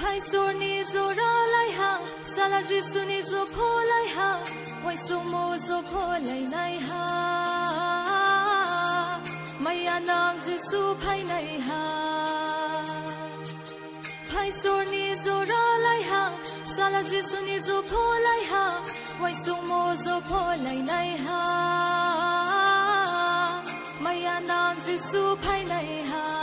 Phai sur ni zo ra lai ha sala Giêsu ni zo pho lai ha wai sung mo zo pho lai nai ha maya nang Giêsu phai nai ha phai sur ni zo ra lai ha sala Giêsu ni zo pho lai ha wai sung mo zo pho lai nai ha maya nang Giêsu phai nai ha